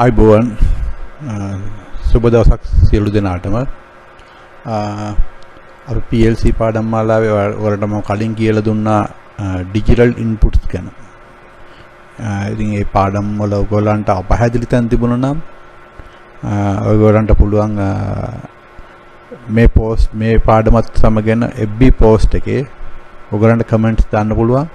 අයිබෝවන් සුබ දවසක් සියලු දෙනාටම අපි PLC පාඩම් මාලාවේ වලට මම කලින් කියලා දුන්නා ඩිජිටල් ඉන්පුට්ස් ගැන. ඉතින් මේ පාඩම් වල ඔයගොල්ලන්ට අපහැදිලි තැන් තිබුණා නම් ඔයගොල්ලන්ට පුළුවන් මේ පාඩමත් සමගන FB post එකේ ඔයගොල්ලන්ට කමෙන්ට්ස් දාන්න පුළුවන්.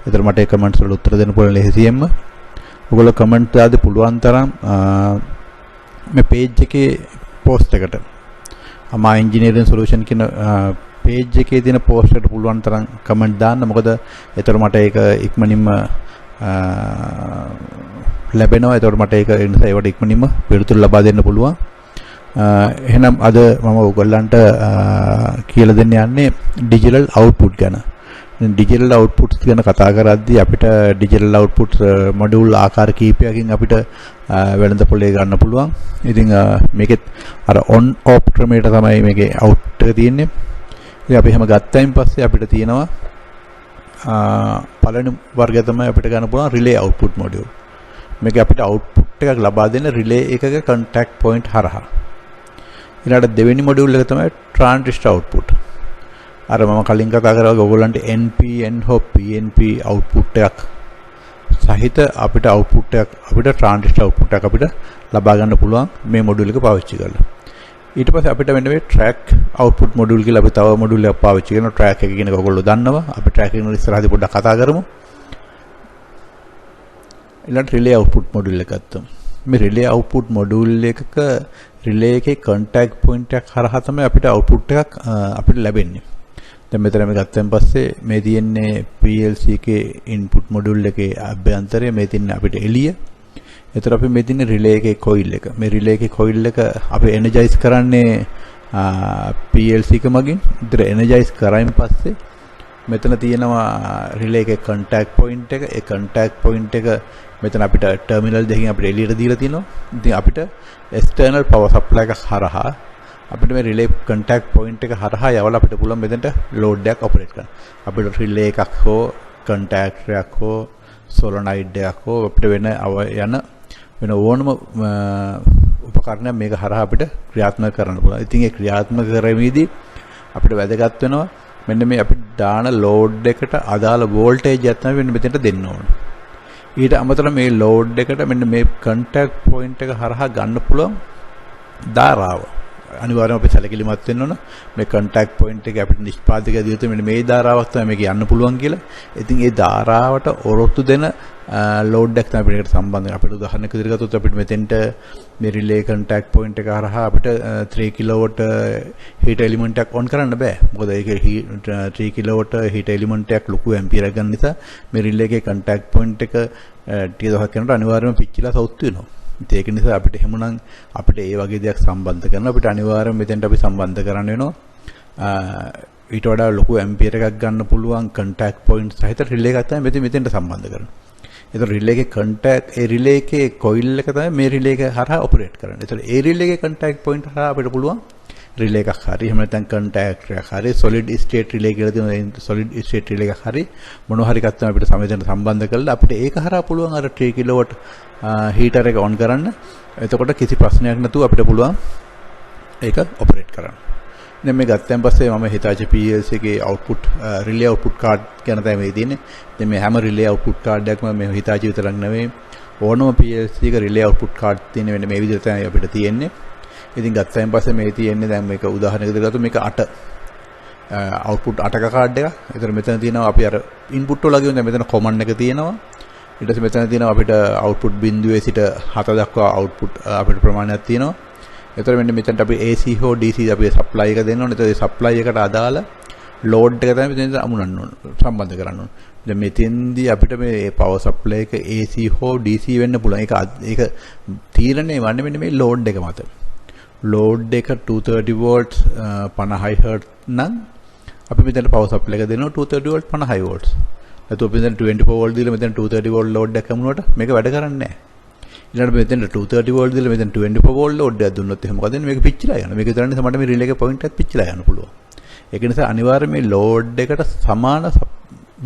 ඒතර මට ඒ කමෙන්ට්ස් වලට උත්තර දෙන්න පුළුවන් ලෙහෙසියෙන්ම. ඔයගොල්ලෝ කමෙන්ට් දාද්දී පුළුවන් තරම් මේ page එකේ post එකට අමා engineering solution කියන page එකේ තියෙන post එකට පුළුවන් තරම් කමෙන්ට් දාන්න. මොකද ඒතර මට ඒක ඉක්මනින්ම ලැබෙනවා. ඒතර මට ඒක ඒ නිසා ඒවට ඉක්මනින්ම පිළිතුරු ලබා දෙන්න පුළුවන්. එහෙනම් අද මම ඔයගොල්ලන්ට කියලා දෙන්න යන්නේ digital output ගැන. digital outputs ගැන කතා කරද්දී අපිට digital output module ආකාර කීපයකින් අපිට වෙළඳ පොලේ ගන්න පුළුවන්. ඉතින් මේකෙත් අර on off ක්‍රමයට තමයි මේකේ out එක තියෙන්නේ. ඉතින් අපි එහෙම ගත්තයින් පස්සේ අපිට තියෙනවා පළවෙනි වර්ගය තමයි අපිට ගන්න පුළුවන් relay output module. මේක අපිට output එකක් ලබා දෙන relay එකක contact point හරහා. ඊළඟට දෙවෙනි module එක තමයි transistor output. අර මම කලින් කතා කරා ඔයගොල්ලන්ට NP NHOP PNP output එකක් සහිත අපිට output එකක් අපිට transistor output එකක් අපිට ලබා ගන්න පුළුවන් මේ module එක පාවිච්චි කරලා. ඊට පස්සේ අපිට මෙන්න මේ track output module කියලා අපි තව module එකක් පාවිච්චි කරනවා. track එක කියන එක ඔයගොල්ලෝ දන්නවා. අපි track එක ගැන ඉස්සරහදී පොඩ්ඩක් කතා කරමු. ඊළඟට relay output module එක ගත්තා. මේ relay output module එකක relay එකේ contact point එක හරහා තමයි අපිට output එකක් අපිට ලැබෙන්නේ. දැන් මෙතන මේ ගත්තන් පස්සේ මේ තියෙන්නේ PLC එකේ input module එකේ අභ්‍යන්තරය, මේ තියෙන්නේ අපිට එළිය. ඒතර අපි මේ තියෙන්නේ relay එකේ coil එක. මේ relay එකේ coil එක අපි energize කරන්නේ PLC එක මගින්. ඒතර energize කරායින් පස්සේ මෙතන තියෙනවා relay එකේ contact point එක. ඒ contact point එක මෙතන අපිට terminal දෙකකින් අපිට එළියට දීලා තියෙනවා. ඉතින් අපිට external power supply එක හරහා අපිට මේ relay contact point එක හරහා යවලා අපිට පුළුවන් මෙතනට load එකක් operate කරන්න. අපිට relay එකක් හෝ contactor එකක් හෝ solenoid එකක් හෝ අපිට වෙන ඕනම උපකරණයක් මේක හරහා අපිට ක්‍රියාත්මක කරන්න පුළුවන්. ඉතින් ඒ ක්‍රියාත්මක කරෙමිදී අපිට වැදගත් වෙනවා මෙන්න මේ අපි දාන load එකට අදාළ voltage එක තමයි මෙතනට දෙන්න ඕනේ. ඊට අමතරව මේ load එකට මෙන්න මේ contact point එක හරහා ගන්න පුළුවන් ධාරාව අනිවාර්යයෙන්ම අපි සැලකිලිමත් වෙන්න ඕන. මේ contact point එක අපිට නිෂ්පාදකයා දිය යුතු මෙන්න මේ ධාරාවක් තමයි මේක යන්න පුළුවන් කියලා. ඉතින් ඒ ධාරාවට ඔරොත්තු දෙන load එකක් තමයි අපිට සම්බන්ධ. අපිට උදාහරණයක් විදිහට ගත්තොත් අපිට මෙතෙන්ට මේ relay contact point එක හරහා අපිට 3 kW heat element එකක් on කරන්න බෑ. මොකද ඒකේ 3 kW heat element එකක් ලොකු ampere එකක් ගන්න නිසා මේ relay එකේ contact point එක ටික දවසක් යනකොට අනිවාර්යයෙන්ම පිච්චිලා සවුත් වෙනවා. ඒක නිසා අපිට එහෙමනම් අපිට ඒ වගේ දෙයක් සම්බන්ධ කරනවා. අපිට අනිවාර්යයෙන් මෙතෙන්ට අපි සම්බන්ධ කරන්න වෙනවා. ඊට වඩා ලොකු ඇම්පියර් එකක් ගන්න පුළුවන් contact point සහිත relay එකක් තමයි මෙතෙන්ට සම්බන්ධ කරන්නේ. ඒතර relay එකේ contact ඒ relay එකේ coil එක තමයි මේ relay එක හරහා operate කරන්නේ. ඒතර ඒ relay එකේ contact point හරහා අපිට පුළුවන් relay එකක් හරි එහෙම නැත්නම් contactor එකක් හරි solid state relay කියලා තියෙන solid state relay එකක් හරි මොනවා හරි එකක් තමයි අපිට සමෙතෙන්ට සම්බන්ධ කරලා අපිට ඒක හරහා පුළුවන් අර 3 kW heater එක on කරන්න. එතකොට කිසි ප්‍රශ්නයක් නැතුව අපිට පුළුවන් ඒක operate කරන්න. දැන් මේ ගත්තන් පස්සේ මම Hitachi PLC එකේ output relay output card ගැන තමයි මේ තියෙන්නේ. දැන් මේ හැම relay output card එකක්ම මේ Hitachi විතරක් නෙවෙයි ඕනම PLC එක relay output card තියෙන වෙන්නේ මේ විදිහට තමයි අපිට තියෙන්නේ. ඉතින් ගත්තන් පස්සේ මේ තියෙන්නේ දැන් මේක උදාහරණයකට ගත්තොත් මේක 8 output 8ක card එක. ඒතර මෙතන තියෙනවා අපි අර input වල ගියොත් මෙතන command එක තියෙනවා. ඊට පස්සේ මෙතන තියෙනවා අපිට output බිඳුවේ සිට 7 දක්වා output අපිට ප්‍රමාණයක් තියෙනවා. ඒතර මෙන්න මෙතනට අපි AC හෝ DC අපි supply එක දෙන්න ඕනේ. ඒතර supply එකට අදාළ load එක තමයි මෙතන අමුණන්න ඕනේ. සම්බන්ධ කරන්න ඕනේ. දැන් මෙතෙන්දී අපිට මේ power supply එක AC හෝ DC වෙන්න පුළුවන්. ඒක තීරණය වන්නේ මෙන්න මේ load එක මත. load එක 230 volts 50 Hz නම් අපි මෙතන power supply එක දෙනවා 230 volts 50 volts. නැත්නම් අපි මෙතන 24 volt දීලා මෙතන 230 volt load එකක් හමුනකොට මේක වැඩ කරන්නේ නැහැ. ඊළඟට මෙතන 230 volt දීලා මෙතන 24 volt load එකක් දුන්නොත් එහෙනම් මොකද වෙන්නේ? මේක පිච්චිලා යනවා. මේක විතරනේ මට මේ relay එකේ point එකක් පිච්චිලා යන්න පුළුවන්. ඒක නිසා අනිවාර්යයෙන් මේ load එකට සමාන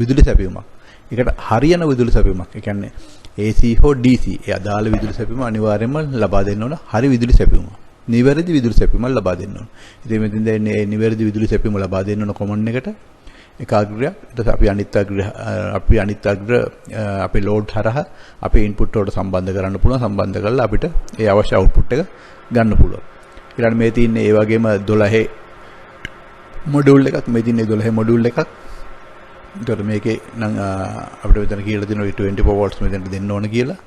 විදුලි සැපයුමක්. ඒකට හරියන විදුලි සැපයුමක්. ඒ කියන්නේ AC හෝ DC ඒ අදාළ විදුලි සැපීම අනිවාර්යයෙන්ම ලබා දෙන්න ඕන. හරි විදුලි සැපීම. නිවැරදි විදුලි සැපීම ලබා දෙන්න ඕන. ඉතින් මෙතෙන් දැන් මේ නිවැරදි විදුලි සැපීම ලබා දෙන්න ඕන කොමන් එකට එක අග්‍රයක්. ඊට පස්සේ අපි අනිත් අග්‍ර අපේ ලෝඩ් හරහා අපේ ඉන්පුට් වලට සම්බන්ධ කරන්න පුළුවන්. සම්බන්ධ කරලා අපිට ඒ අවශ්‍ය අවුට්පුට් එක ගන්න පුළුවන්. ඊළඟ මේ තියෙන්නේ ඒ වගේම 12 මොඩියුල් එකක්. මේ තියෙන්නේ 12 මොඩියුල් එකක්. ඒතර මේකේ නම් අපිට මෙතන කියලා දෙනවා 24 volts මෙතනට දෙන්න ඕන කියලා.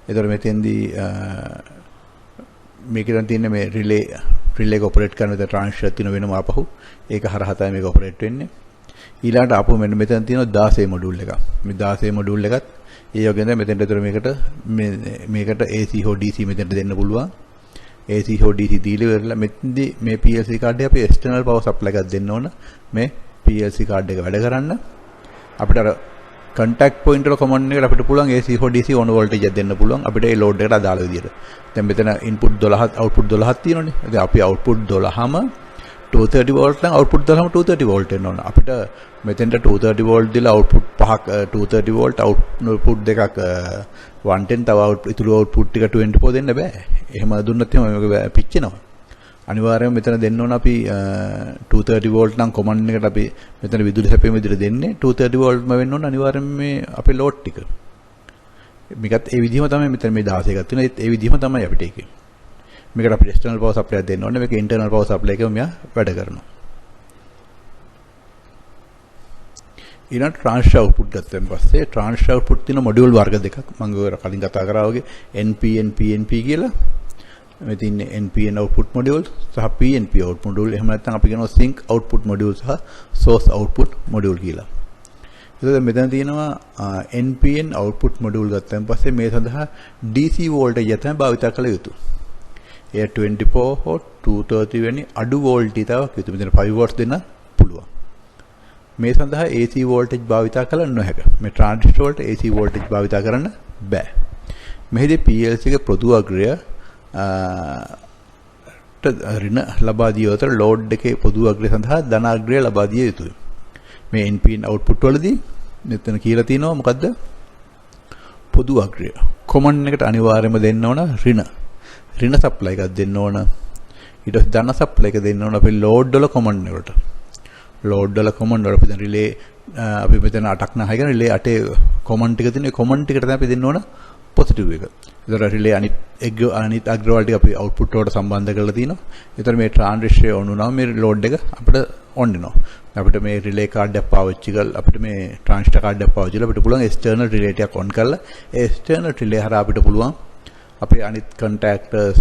ඒතර මෙතෙන්දී මේකෙන් තියෙන්නේ මේ රිලේ එක ඔපරේට් කරන විදිහ ට්‍රාන්ස්ෆර් තියෙන වෙනම ආපහු ඒක හරහා තමයි මේක ඔපරේට් වෙන්නේ. ඊළඟට ආපහු මෙතන තියෙනවා 16 මොඩියුල් එකක්. මේ 16 මොඩියුල් එකත් ඒ වගේම මෙතෙන්ට ඒතර මේකට AC හෝ DC මෙතනට දෙන්න පුළුවන්. AC හෝ DC දීලා ඉවරලා මෙතනදී මේ PLC කාඩ් එක අපි external power supply එකක් දෙන්න ඕන. මේ PLC කාඩ් එක වැඩ කරන්න අපිට අර contact point වල command එකට අපිට පුළුවන් AC හෝ DC on voltage එකක් දෙන්න පුළුවන් අපිට ඒ load එකට අදාළ විදියට. දැන් මෙතන input 12 output 12ක් තියෙනවනේ. ඉතින් අපි output 12ම 230 volt නම් output 12ම 230 volt එන්න ඕන. අපිට මෙතෙන්ට 230 volt දීලා output 5ක් 230 volt output දෙකක් 110 තව ඉතුරු output ටික 24 දෙන්න බෑ. එහෙම දුන්නොත් එහෙම මේක පිච්චෙනවා. අනිවාර්යයෙන්ම මෙතන දෙන්න ඕන අපි 230 volt නම් command එකට අපි මෙතන විදුලි සැපීම විදිහට දෙන්නේ 230 volt ම වෙන්න ඕන අනිවාර්යයෙන්ම මේ අපේ load ටික. මේකත් ඒ විදිහම තමයි මෙතන මේ 16 එකක් තියෙනවා. ඒත් ඒ විදිහම තමයි අපිට ඒකේ. මේකට අපි external power supply එකක් දෙන්න ඕනේ. මේක internal power supply එකම මෙයා වැඩ කරනවා. ඊළඟ transfer output ගත්තන් පස්සේ transfer output තියෙන module වර්ග දෙකක් මම ඔය කලින් කතා කරා වගේ NPN PNP කියලා. මේ තියෙන්නේ NPN output module සහ PNP output module. එහෙම නැත්නම් අපි කියනවා sync output module සහ source output module කියලා. එතකොට මෙතන තියෙනවා NPN output module ගත්තන් පස්සේ මේ සඳහා DC voltage එක තමයි භාවිත කළ යුතුයි. ඒ 24 හෝ 230 වැනි අඩු වෝල්ටේජ් තාවක් යුතුයි. මෙතන 5 volts දෙන්න පුළුවන්. මේ සඳහා AC voltage භාවිත කළ නොහැක. මේ transistor වලට AC voltage භාවිත කරන්න බෑ. මෙහිදී PLC එක පොදු අග්‍රය ඍණ ලබා දිය යුතු ලෝඩ් එකේ පොදු අග්‍රය සඳහා ධන අග්‍රය ලබා දිය යුතුයි. මේ NPN output වලදී මෙතන කියලා තියෙනවා මොකද්ද? පොදු අග්‍රය. common එකට අනිවාර්යයෙන්ම දෙන්න ඕන ඍණ supply එකක් දෙන්න ඕන. ඊට පස්සේ ධන supply එක දෙන්න ඕන අපේ load වල common වලට. load වල common වල අපි දැන් relay අපි මෙතන 8ක් 9 ගන්න relay 8 common ටික තියෙන ඒ common ටිකට තමයි අපි දෙන්න ඕන positive එක. ඒතර relay අනිත් අග්‍ර වලට අපි output වලට සම්බන්ධ කරලා තිනවා. ඒතර මේ transistor on වුණාම මේ load එක අපිට on වෙනවා. අපිට මේ relay card එක පාවිච්චි කරලා අපිට මේ transistor card එක පාවිච්චි කරලා අපිට පුළුවන් external relay එකක් on කරලා ඒ external relay හරහා අපිට පුළුවන් අපේ අනිත් contactors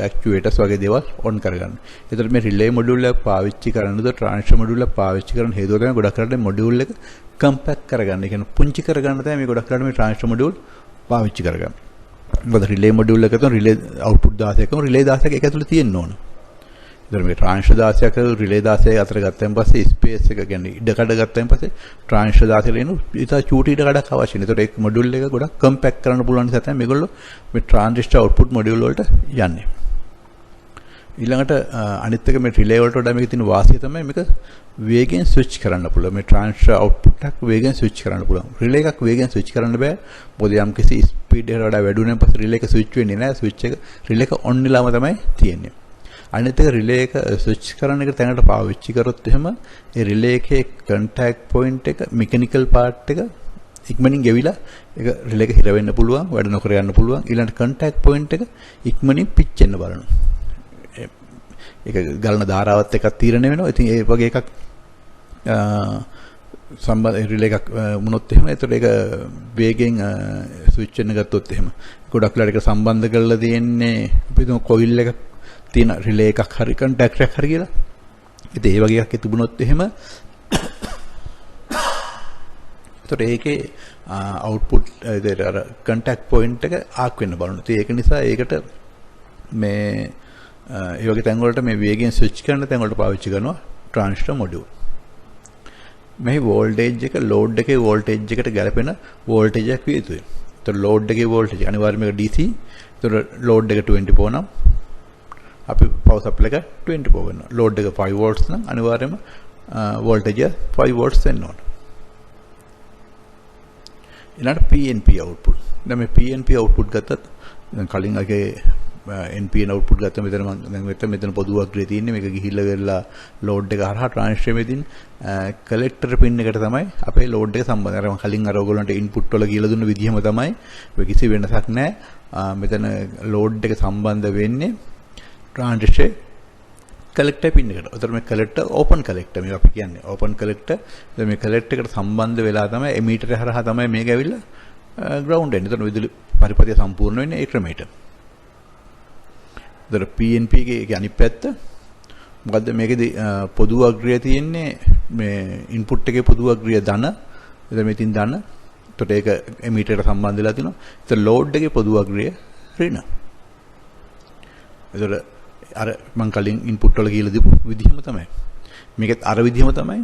actuators වගේ දේවල් on කරගන්න. ඒතර මේ relay module එක පාවිච්චි කරනද transistor module එක පාවිච්චි කරන හේතුව තමයි ගොඩක් කරලා module එක compact කරගන්න. ඒ කියන්නේ පුංචි කරගන්න තමයි මේ ගොඩක් කරලා මේ transistor module පාවිච්චි කරගන්න. මොකද relay module එකක relay output 16කම relay 16ක එක ඇතුළේ තියෙන්න ඕන. ඒතර මේ transistor 16ක relay 16 අතර ගත්තන් පස්සේ space එක කියන්නේ ඉඩකඩ ගත්තන් පස්සේ transistor 16 එනු ඉතා චූටි ඉඩකඩක් අවශ්‍යයි. ඒතර ඒක module එක ගොඩක් compact කරන්න පුළුවන් නිසා තමයි මේගොල්ලෝ මේ transistor output module වලට යන්නේ. ඊළඟට අනිත් එක මේ relay වලට වඩා මේකේ තියෙන වාසිය තමයි මේක වේගෙන් switch කරන්න පුළුවන්. මේ transistor output එකක් වේගෙන් switch කරන්න පුළුවන්. relay එකක් වේගෙන් switch කරන්න බෑ. මොකද යම් කිසි speed එකට වඩා වැඩි වුණාන් පස්සේ relay එක switch වෙන්නේ නැහැ. switch එක relay එක on වෙලාම තමයි තියෙන්නේ. අනිත් එක relay එක switch කරන එක තැනකට පාවිච්චි කරොත් එහෙම ඒ relay එකේ contact point එක mechanical part එක ඉක්මනින් ගෙවිලා ඒක relay එක හිර වෙන්න පුළුවන්, වැඩ නොකර යන්න පුළුවන්. ඊළඟට contact point එක ඉක්මනින් පිච්චෙන්න බලනවා. ඒක ගලන ධාරාවත් එක්ක තීරණය වෙනවා. ඉතින් ඒ වගේ එකක් සම්බන්ධ relay එකක් වුණොත් එහෙම ඒතකොට ඒක වේගෙන් ස්විච් වෙන්න ගත්තොත් එහෙම ගොඩක් වෙලාවට ඒක සම්බන්ධ කරලා තියෙන්නේ අපි හිතමු කොයිල් එකක් තියෙන relay එකක් හරි contact එකක් හරි කියලා. ඉතින් ඒ වගේ එකක් තිබුණොත් එහෙම ඒතකොට ඒකේ output අර contact point එක ආක් වෙන්න බලනවා. ඉතින් ඒක නිසා ඒකට මේ ඒ වගේ තැන් වලට මේ වේගයෙන් ස්විච් කරන තැන් වලට පාවිච්චි කරනවා transistor module. මේ voltage එක load එකේ voltage එකට ගැලපෙන voltage එකක් විය යුතුයි. ඒතර load එකේ voltage අනිවාර්යයෙන්ම මේක DC. ඒතර load එක 24 නම් අපි power supply එක 24 වෙනවා. load එක 5 volts නම් අනිවාර්යයෙන්ම voltage 5 volts වෙන්න ඕන. ඊළඟට PNP output. දැන් මේ PNP output ගත්තත් දැන් කලින් අගේ NPN output ගත්ත මෙතන මම දැන් මෙතන පොදු අග්‍රේ තියෙන්නේ මේක ගිහිල්ලා වෙලා load එක හරහා transfer මෙදින් collector pin එකට තමයි අපේ load එක සම්බන්ධ. අර මම කලින් අර ඔයගොල්ලන්ට input වල කියලා දුන්න විදිහම තමයි. ඔය කිසි වෙනසක් නැහැ. මෙතන load එක සම්බන්ධ වෙන්නේ transfer collector pin එකට. උතර මේ collector open collector මේ අපි කියන්නේ open collector. දැන් මේ collector එකට සම්බන්ධ වෙලා තමයි emitter හරහා තමයි මේක ඇවිල්ලා ground වෙන්නේ. එතන විදුලි පරිපථය සම්පූර්ණ වෙන්නේ ඒ ක්‍රමයට. දර PNP එකේ අනිත් පැත්ත මොකද්ද මේකේදී පොදු අග්‍රය තියෙන්නේ මේ ඉන්පුට් එකේ පොදු අග්‍රය ධන. එතන මෙතින් ධන. එතකොට ඒක එමීටරයට සම්බන්ධ වෙලා තිනවා. එතන ලෝඩ් එකේ පොදු අග්‍රය ඍණ. එතකොට අර මම කලින් ඉන්පුට් වල කියලා දීපු විදිහම තමයි. මේකත් අර විදිහම තමයි.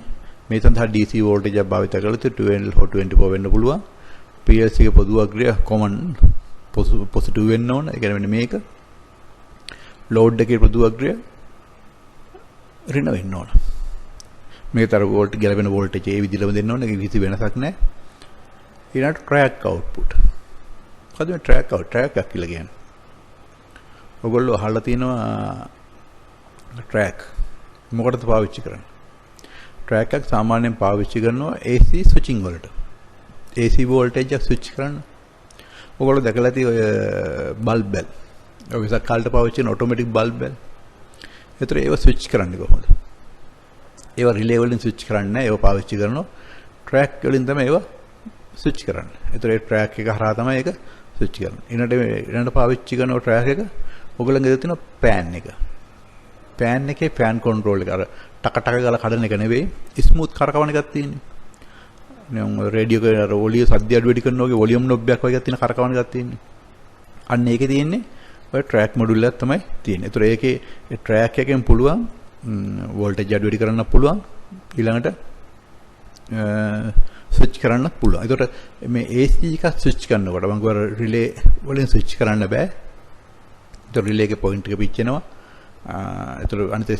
මේ සඳහා DC වෝල්ටේජ් එක භාවිත කරලා 12 හෝ 24 වෙන්න පුළුවන්. PLC එකේ පොදු අග්‍රය common positive වෙන්න ඕන. ඒ කියන්නේ මේක load එකේ පොදු අග්‍රය ඍණ වෙන්න ඕන. මේකතර වෝල්ට් ගැලපෙන වෝල්ටේජ් ඒ විදිහටම දෙන්න ඕන. ඒක කිසි වෙනසක් නැහැ. ඊළඟට track output. මොකද මේ track එකක් කියලා කියන්නේ? ඔයගොල්ලෝ අහලා තියෙනවා track මොකටද පාවිච්චි කරන්නේ? track එකක් සාමාන්‍යයෙන් පාවිච්චි කරනවා AC switching වලට. AC voltage එක switch කරන්න. ඔයගොල්ලෝ දැකලා තියෙ ඔය bulb bell ඔය විසක් කාලට පාවිච්චි කරන ඔටෝමැටික් බල්බ් වල. ඒතර ඒව ස්විච් කරන්නේ කොහොමද? ඒව රිලේ වලින් ස්විච් කරන්නේ නැහැ. ඒව පාවිච්චි කරනවා ට්‍රැක් වලින් තමයි ඒව ස්විච් කරන්නේ. ඒතර ඒ ට්‍රැක් එක හරහා තමයි ඒක ස්විච් කරන්නේ. ඊළඟට පාවිච්චි කරන ට්‍රැක් එක ඔයගොල්ලන්ගේ තියෙන පෑන් එක. පෑන් එකේ ෆෑන් කන්ට්‍රෝල් එක අර ටක ටක ගාලා කඩන එක නෙවෙයි ස්මූත් කරකවන එකක් තියෙන්නේ. මම රේඩියෝ එකේ අර ඔලිය සද්ද අඩු වැඩි කරන ඔගේ වොලියම් නොබ් එකක් වගේ තියෙන කරකවන එකක් තියෙන්නේ. අන්න ඒකේ තියෙන්නේ ඔය ට්‍රැක් මොඩියුල් එකක් තමයි තියෙන්නේ. ඒතර ඒකේ ට්‍රැක් එකෙන් පුළුවන් වෝල්ටේජ් අඩු වැඩි කරන්න පුළුවන්. ඊළඟට ස්විච් කරන්න පුළුවන්. ඒතර මේ AC එක ස්විච් කරනකොට මම කිව්වා රිලේ වලින් ස්විච් කරන්න බෑ. ඒතර රිලේ එකේ පොයින්ට් එක පිච්චෙනවා. ඒතර අනිත්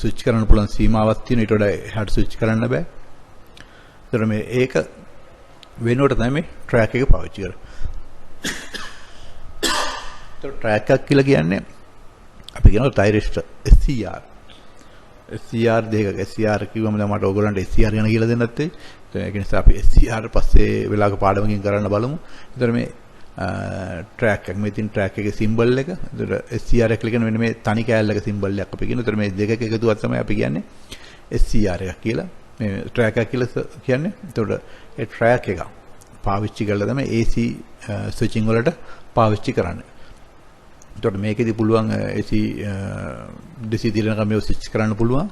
ස්විච් කරන්න පුළුවන් සීමාවක් තියෙනවා. ඊට වඩා එහාට ස්විච් කරන්න බෑ. ඒතර මේ ඒක වෙනුවට තමයි මේ ට්‍රැක් එක පාවිච්චි කරන්නේ. ට්‍රැක් එකක් කියලා කියන්නේ අපි කියනවා තයිරිස්ටර් SCR. SCR දෙකක්. SCR කිව්වම දැන් මට ඕගොල්ලන්ට SCR ගැන කියලා දෙන්නත් වෙයි. ඒක නිසා අපි SCR පස්සේ වෙලාවක පාඩමකින් කරන්න බලමු. ඒතර මේ ට්‍රැක් එක මේ තියෙන ට්‍රැක් එකේ සිම්බල් එක. ඒතර SCR එක කියන්නේ මෙන්න මේ තනි කෑල්ලක සිම්බල් එකක් අපි කියනවා. ඒතර මේ දෙකක එකතුවක් තමයි අපි කියන්නේ SCR එකක් කියලා. මේ ට්‍රැක් එක කියලා කියන්නේ. ඒතර ඒ ට්‍රැක් එක පාවිච්චි කරලා තමයි AC ස්විචින් වලට පාවිච්චි කරන්නේ. එතකොට මේකෙදි පුළුවන් AC DC දිරණක මේව ස්විච් කරන්න පුළුවන්.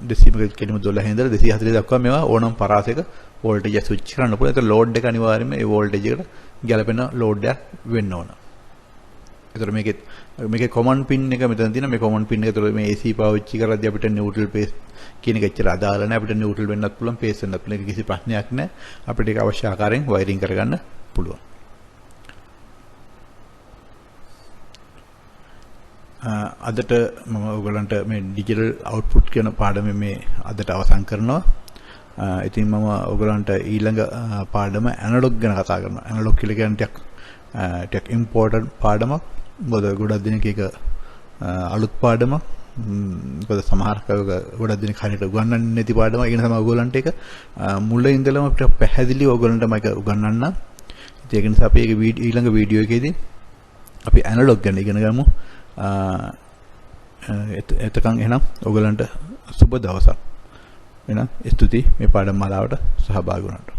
DC එක කෙලිම 12 ඉඳලා 240 දක්වා මේවා ඕනම පරාසයක වෝල්ටේජ් එක ස්විච් කරන්න පුළුවන්. ඒතකොට ලෝඩ් එක අනිවාර්යයෙන්ම ඒ වෝල්ටේජ් එකට ගැලපෙන ලෝඩ් එකක් වෙන්න ඕන. ඒතකොට මේකේ common pin එක මෙතන තියෙනවා. මේ common pin එක ඒතකොට මේ AC පාවිච්චි කරද්දී අපිට neutral phase කියන එක එච්චර අදාළ නැහැ. අපිට neutral වෙන්නත් පුළුවන්, phase වෙන්නත් පුළුවන්. ඒක කිසි ප්‍රශ්නයක් නැහැ. අපිට ඒක අවශ්‍ය ආකාරයෙන් වයරින් කරගන්න පුළුවන්. අදට මම ඔයගලන්ට මේ ඩිජිටල් අවුට්පුට් කියන පාඩම මේ අදට අවසන් කරනවා. ඉතින් මම ඔයගලන්ට ඊළඟ පාඩම ඇනලොග් ගැන කතා කරනවා. ඇනලොග් කියලා කියන්නේ ටිකක් ඉම්පෝටන්ට් පාඩමක්. මොකද ගොඩක් දෙනෙක් ඒක අලුත් පාඩමක්. මොකද සමහර ගොඩක් දෙනෙක් හරියට උගන්වන්නේ නැති පාඩමක්. ඒ නිසා මම ඔයගලන්ට ඒක මුල ඉඳලම අපිට පැහැදිලිව ඔයගලන්ට මම ඒක උගන්වන්නම්. ඉතින් ඒක නිසා අපි ඒක ඊළඟ වීඩියෝ එකේදී අපි ඇනලොග් ගැන ඉගෙන ගමු. එතකන් එහෙනම් ඔයගලන්ට සුබ දවසක්. එහෙනම් ස්තුතියි මේ පාඩම් මාලාවට සහභාගී වුණාට.